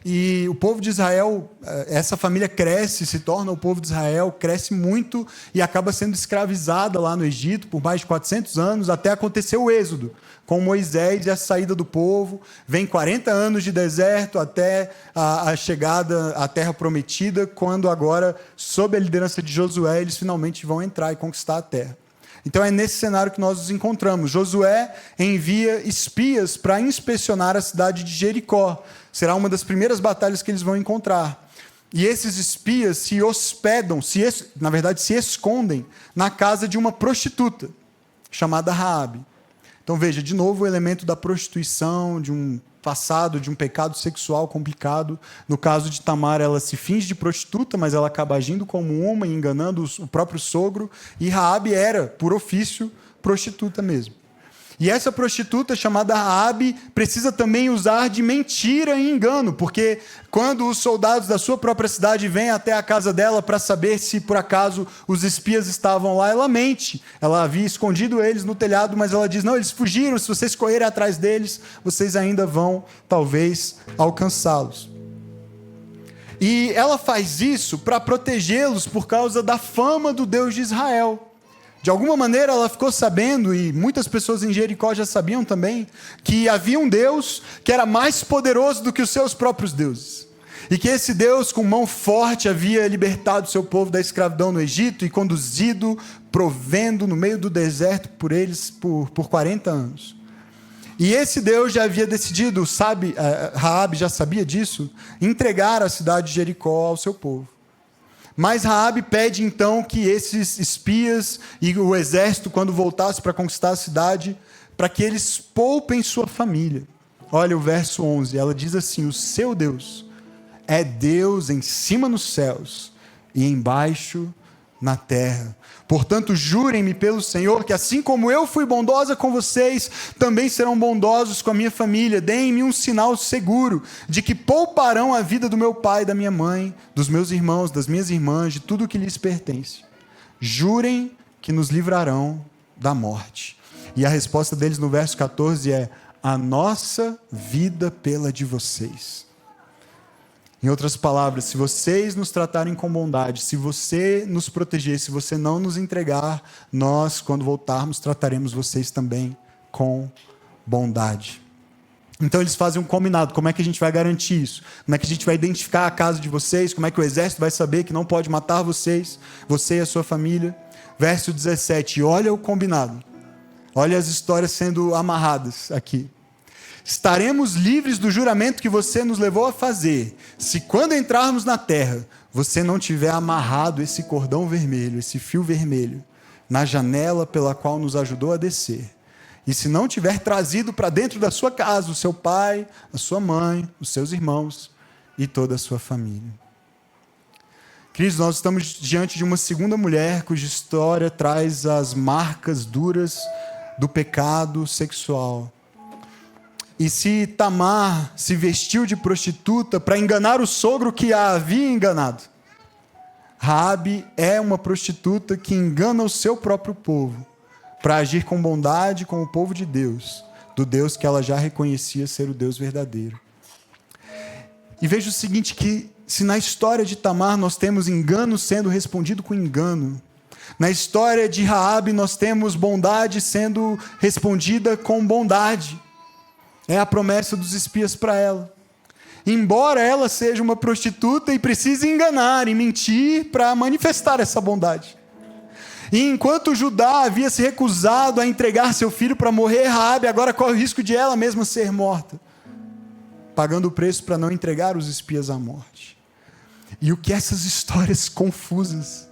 E o povo de Israel, essa família cresce, se torna o povo de Israel, cresce muito e acaba sendo escravizada lá no Egito por mais de 400 anos, até acontecer o êxodo, com Moisés e a saída do povo. Vem 40 anos de deserto até a chegada à terra prometida, quando agora, sob a liderança de Josué, eles finalmente vão entrar e conquistar a terra. Então é nesse cenário que nós nos encontramos. Josué envia espias para inspecionar a cidade de Jericó. Será uma das primeiras batalhas que eles vão encontrar. E esses espias se hospedam, na verdade se escondem, na casa de uma prostituta, chamada Raabe. Então veja, de novo o elemento da prostituição, de um passado, de um pecado sexual complicado. No caso de Tamar, ela se finge de prostituta, mas ela acaba agindo como uma e enganando o próprio sogro. E Raabe era, por ofício, prostituta mesmo. E essa prostituta, chamada Raabe, precisa também usar de mentira e engano, porque quando os soldados da sua própria cidade vêm até a casa dela para saber se, por acaso, os espias estavam lá, ela mente. Ela havia escondido eles no telhado, mas ela diz, não, eles fugiram, se vocês correrem atrás deles, vocês ainda vão, talvez, alcançá-los. E ela faz isso para protegê-los por causa da fama do Deus de Israel. De alguma maneira ela ficou sabendo, e muitas pessoas em Jericó já sabiam também, que havia um Deus que era mais poderoso do que os seus próprios deuses. E que esse Deus, com mão forte, havia libertado o seu povo da escravidão no Egito e conduzido, provendo no meio do deserto por eles por 40 anos. E esse Deus já havia decidido, Raabe já sabia disso, entregar a cidade de Jericó ao seu povo. Mas Raabe pede então que esses espias e o exército, quando voltasse para conquistar a cidade, para que eles poupem sua família. Olha o verso 11, ela diz assim: o seu Deus é Deus em cima nos céus e embaixo na terra. Portanto, jurem-me pelo Senhor que assim como eu fui bondosa com vocês, também serão bondosos com a minha família. Deem-me um sinal seguro de que pouparão a vida do meu pai, da minha mãe, dos meus irmãos, das minhas irmãs, de tudo o que lhes pertence. Jurem que nos livrarão da morte. E a resposta deles no verso 14 é: a nossa vida pela de vocês. Em outras palavras, se vocês nos tratarem com bondade, se você nos proteger, se você não nos entregar, nós, quando voltarmos, trataremos vocês também com bondade. Então eles fazem um combinado. Como é que a gente vai garantir isso? Como é que a gente vai identificar a casa de vocês? Como é que o exército vai saber que não pode matar vocês, você e a sua família? Verso 17, olha o combinado. Olha as histórias sendo amarradas aqui. Estaremos livres do juramento que você nos levou a fazer, se quando entrarmos na terra, você não tiver amarrado esse cordão vermelho, esse fio vermelho, na janela pela qual nos ajudou a descer. E se não tiver trazido para dentro da sua casa o seu pai, a sua mãe, os seus irmãos e toda a sua família. Queridos, nós estamos diante de uma segunda mulher cuja história traz as marcas duras do pecado sexual. E se Tamar se vestiu de prostituta para enganar o sogro que a havia enganado, Raabe é uma prostituta que engana o seu próprio povo para agir com bondade com o povo de Deus, do Deus que ela já reconhecia ser o Deus verdadeiro. E veja o seguinte, que se na história de Tamar nós temos engano sendo respondido com engano, na história de Raabe nós temos bondade sendo respondida com bondade. É a promessa dos espias para ela. Embora ela seja uma prostituta e precise enganar e mentir para manifestar essa bondade. E enquanto Judá havia se recusado a entregar seu filho para morrer, Raabe agora corre o risco de ela mesma ser morta, pagando o preço para não entregar os espias à morte. E o que essas histórias confusas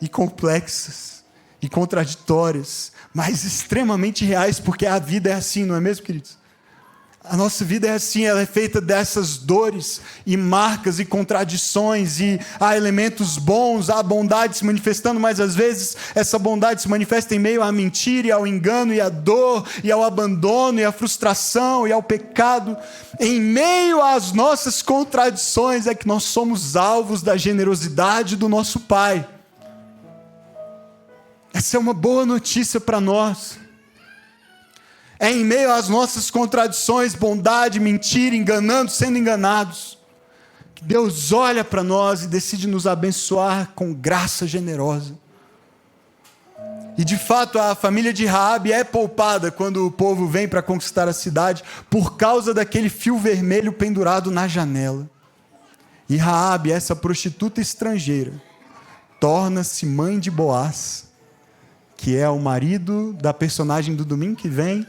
e complexas e contraditórias, mas extremamente reais, porque a vida é assim, não é mesmo, queridos? A nossa vida é assim, ela é feita dessas dores e marcas e contradições, e há elementos bons, há bondade se manifestando, mas às vezes essa bondade se manifesta em meio à mentira e ao engano e à dor e ao abandono e à frustração e ao pecado. Em meio às nossas contradições é que nós somos alvos da generosidade do nosso Pai. Essa é uma boa notícia para nós. É em meio às nossas contradições, bondade, mentira, enganando, sendo enganados, que Deus olha para nós e decide nos abençoar com graça generosa. E de fato a família de Raabe é poupada quando o povo vem para conquistar a cidade por causa daquele fio vermelho pendurado na janela. E Raabe, essa prostituta estrangeira, torna-se mãe de Boaz, que é o marido da personagem do domingo que vem.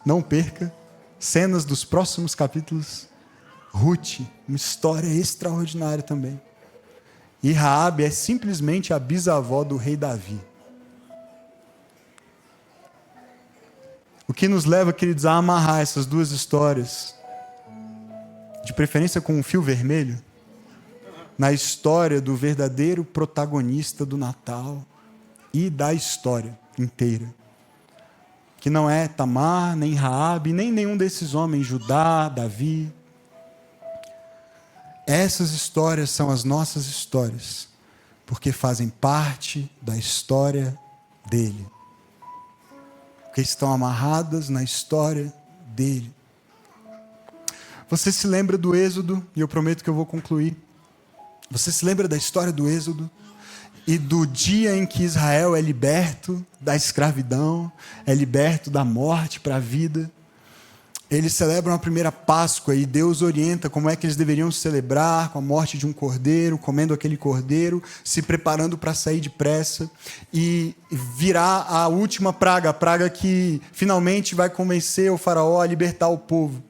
Não perca, cenas dos próximos capítulos. Ruth, uma história extraordinária também. E Raabe é simplesmente a bisavó do rei Davi. O que nos leva, queridos, a amarrar essas duas histórias, de preferência com um fio vermelho, na história do verdadeiro protagonista do Natal e da história inteira. Que não é Tamar, nem Raabe, nem nenhum desses homens, Judá, Davi. Essas histórias são as nossas histórias, porque fazem parte da história dele. Porque estão amarradas na história dele. Você se lembra do Êxodo, e eu prometo que eu vou concluir. Você se lembra da história do Êxodo? E do dia em que Israel é liberto da escravidão, é liberto da morte para a vida. Eles celebram a primeira Páscoa e Deus orienta como é que eles deveriam celebrar, com a morte de um cordeiro, comendo aquele cordeiro, se preparando para sair depressa. E virá a última praga, a praga que finalmente vai convencer o faraó a libertar o povo.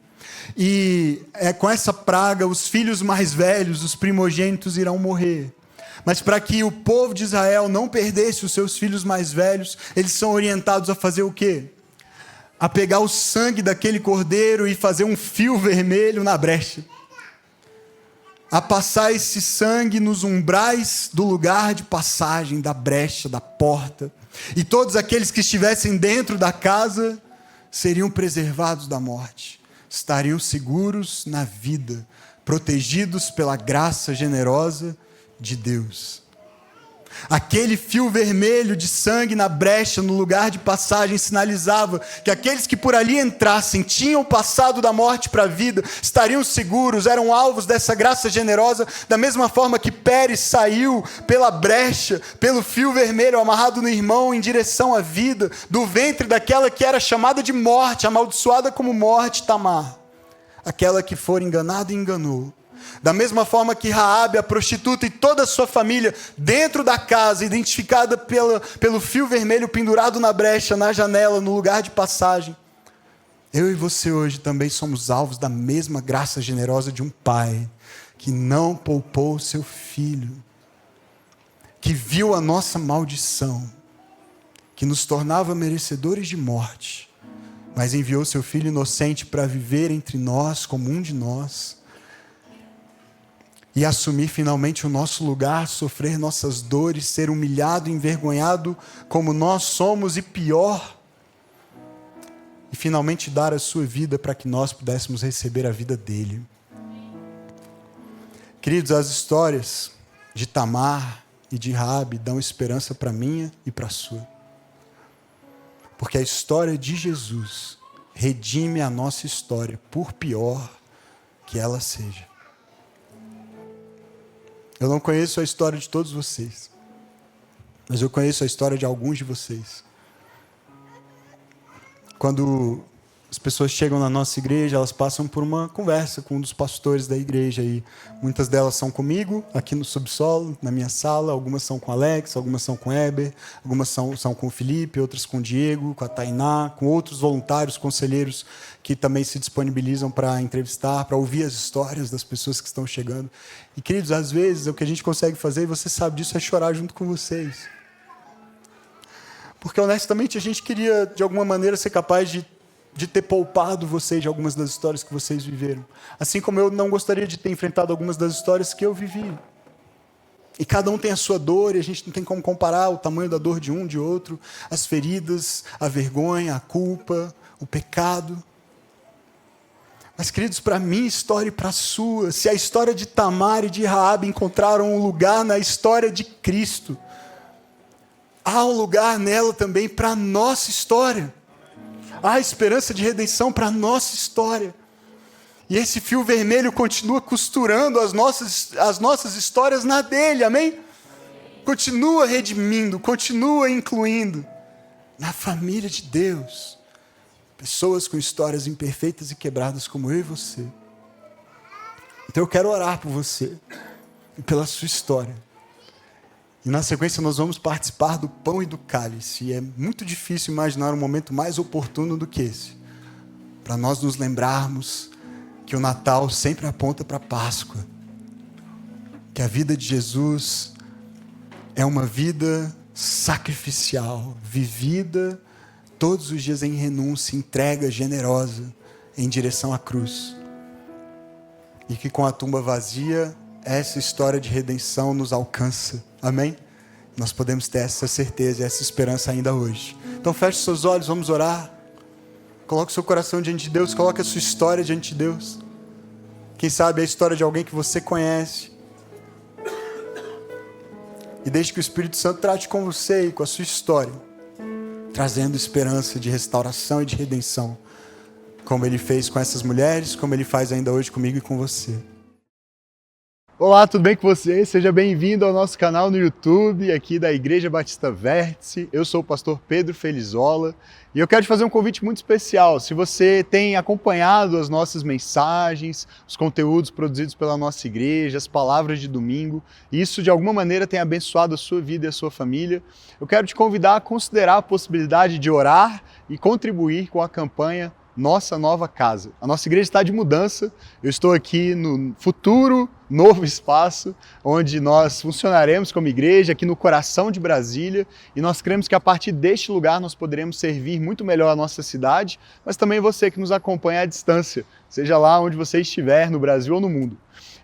E com essa praga, os filhos mais velhos, os primogênitos, irão morrer. Mas para que o povo de Israel não perdesse os seus filhos mais velhos, eles são orientados a fazer o quê? A pegar o sangue daquele cordeiro e fazer um fio vermelho na brecha. A passar esse sangue nos umbrais do lugar de passagem, da brecha, da porta. E todos aqueles que estivessem dentro da casa seriam preservados da morte. Estariam seguros na vida, protegidos pela graça generosa de Deus. Aquele fio vermelho de sangue na brecha, no lugar de passagem, sinalizava que aqueles que por ali entrassem, tinham passado da morte para a vida, estariam seguros, eram alvos dessa graça generosa, da mesma forma que Pérez saiu pela brecha, pelo fio vermelho amarrado no irmão em direção à vida, do ventre daquela que era chamada de morte, amaldiçoada como morte, Tamar, aquela que for enganada e enganou. Da mesma forma que Raabe, a prostituta, e toda a sua família, dentro da casa, identificada pelo fio vermelho pendurado na brecha, na janela, no lugar de passagem. Eu e você hoje também somos alvos da mesma graça generosa de um pai, que não poupou o seu filho, que viu a nossa maldição, que nos tornava merecedores de morte, mas enviou seu filho inocente para viver entre nós como um de nós, e assumir finalmente o nosso lugar, sofrer nossas dores, ser humilhado, envergonhado como nós somos e pior, e finalmente dar a sua vida para que nós pudéssemos receber a vida dele. Queridos, as histórias de Tamar e de Raabe dão esperança para a minha e para a sua, porque a história de Jesus redime a nossa história, por pior que ela seja. Eu não conheço a história de todos vocês, mas eu conheço a história de alguns de vocês. Quando as pessoas chegam na nossa igreja, elas passam por uma conversa com um dos pastores da igreja. E muitas delas são comigo, aqui no subsolo, na minha sala. Algumas são com o Alex, algumas são com o Heber, algumas são com o Felipe, outras com o Diego, com a Tainá, com outros voluntários, conselheiros que também se disponibilizam para entrevistar, para ouvir as histórias das pessoas que estão chegando. E, queridos, às vezes o que a gente consegue fazer, e você sabe disso, é chorar junto com vocês. Porque, honestamente, a gente queria, de alguma maneira, ser capaz de ter poupado vocês de algumas das histórias que vocês viveram. Assim como eu não gostaria de ter enfrentado algumas das histórias que eu vivi. E cada um tem a sua dor, e a gente não tem como comparar o tamanho da dor de um, de outro, as feridas, a vergonha, a culpa, o pecado. Mas, queridos, para a minha história e para a sua, se a história de Tamar e de Raabe encontraram um lugar na história de Cristo, há um lugar nela também para a nossa história. Há esperança de redenção para a nossa história. E esse fio vermelho continua costurando as nossas histórias na dele, amém? Continua redimindo, continua incluindo na família de Deus pessoas com histórias imperfeitas e quebradas como eu e você. Então eu quero orar por você e pela sua história. E na sequência nós vamos participar do pão e do cálice. E é muito difícil imaginar um momento mais oportuno do que esse, para nós nos lembrarmos que o Natal sempre aponta para a Páscoa. Que a vida de Jesus é uma vida sacrificial, vivida todos os dias em renúncia, entrega generosa em direção à cruz. E que com a tumba vazia, essa história de redenção nos alcança. Amém? Nós podemos ter essa certeza e essa esperança ainda hoje. Então feche seus olhos, vamos orar. Coloque seu coração diante de Deus, coloque a sua história diante de Deus. Quem sabe a história de alguém que você conhece. E deixe que o Espírito Santo trate com você e com a sua história, trazendo esperança de restauração e de redenção, como Ele fez com essas mulheres, como Ele faz ainda hoje comigo e com você. Olá, tudo bem com você? Seja bem-vindo ao nosso canal no YouTube, aqui da Igreja Batista Vértice. Eu sou o pastor Pedro Felizola e eu quero te fazer um convite muito especial. Se você tem acompanhado as nossas mensagens, os conteúdos produzidos pela nossa igreja, as palavras de domingo, e isso de alguma maneira tem abençoado a sua vida e a sua família, eu quero te convidar a considerar a possibilidade de orar e contribuir com a campanha Nossa Nova Casa. A nossa igreja está de mudança, eu estou aqui no futuro novo espaço, onde nós funcionaremos como igreja, aqui no coração de Brasília, e nós cremos que a partir deste lugar nós poderemos servir muito melhor a nossa cidade, mas também você que nos acompanha à distância, seja lá onde você estiver, no Brasil ou no mundo.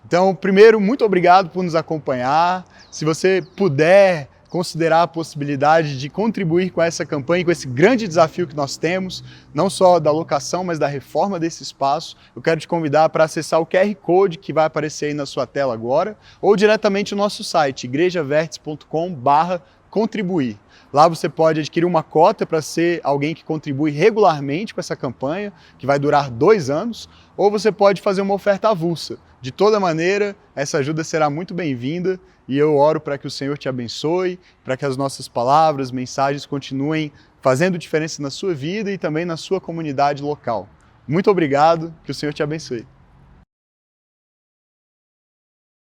Então, primeiro, muito obrigado por nos acompanhar. Se você puder considerar a possibilidade de contribuir com essa campanha, com esse grande desafio que nós temos, não só da locação, mas da reforma desse espaço, eu quero te convidar para acessar o QR Code que vai aparecer aí na sua tela agora, ou diretamente o nosso site, igrejavertice.com/contribuir. Lá você pode adquirir uma cota para ser alguém que contribui regularmente com essa campanha, que vai durar 2 anos, ou você pode fazer uma oferta avulsa. De toda maneira, essa ajuda será muito bem-vinda e eu oro para que o Senhor te abençoe, para que as nossas palavras, mensagens continuem fazendo diferença na sua vida e também na sua comunidade local. Muito obrigado, que o Senhor te abençoe.